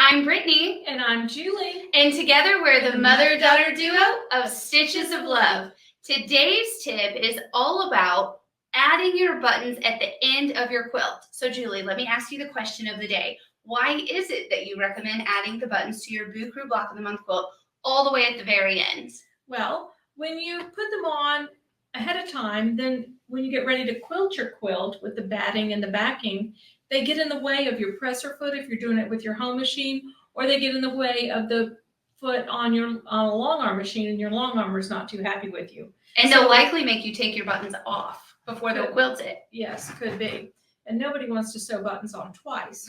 I'm Brittany. And I'm Julie. And together we're the mother-daughter duo of Stitches of Love. Today's tip is all about adding your buttons at the end of your quilt. So Julie, let me ask you the question of the day. Why is it that you recommend adding the buttons to your Boo Crew Block of the Month quilt all the way at the very end? Well, when you put them on ahead of time, then when you get ready to quilt your quilt with the batting and the backing, they get in the way of your presser foot if you're doing it with your home machine, or they get in the way of the foot on a long arm machine, and your long armer is not too happy with you. And they'll likely make you take your buttons off before they'll quilt it. Yes, could be. And nobody wants to sew buttons on twice.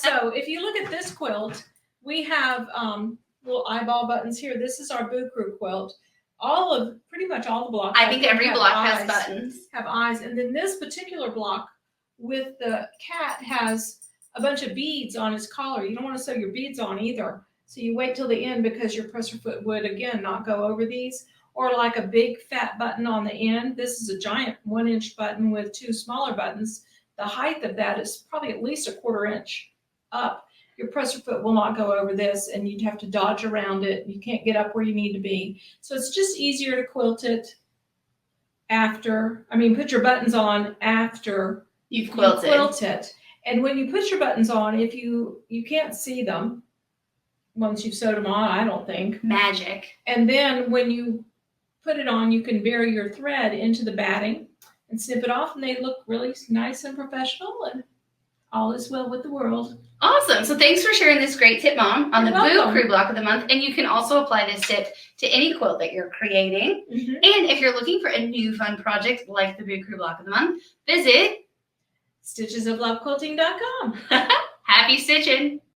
So if you look at this quilt, we have little eyeball buttons here. This is our Boo Crew quilt. Pretty much all the blocks. I think every block has buttons. Have eyes. And then this particular block with the cat has a bunch of beads on his collar. You don't want to sew your beads on either. So you wait till the end because your presser foot would, again, not go over these. Or like a big fat button on the end. This is a giant 1-inch button with 2 smaller buttons. The height of that is probably at least a 1/4 inch up. Your presser foot will not go over this, and you'd have to dodge around it. You can't get up where you need to be. So it's just easier to quilt it put your buttons on after you've quilted. And when you put your buttons on, if you can't see them once you've sewed them on, I don't think. Magic. And then when you put it on, you can bury your thread into the batting and snip it off, and they look really nice and professional, and all is well with the world. Awesome. So thanks for sharing this great tip, Mom, on the welcome. Boo Crew Block of the Month. And you can also apply this tip to any quilt that you're creating. Mm-hmm. And if you're looking for a new fun project like the Boo Crew Block of the Month, visit stitchesoflovequilting.com. Happy stitching!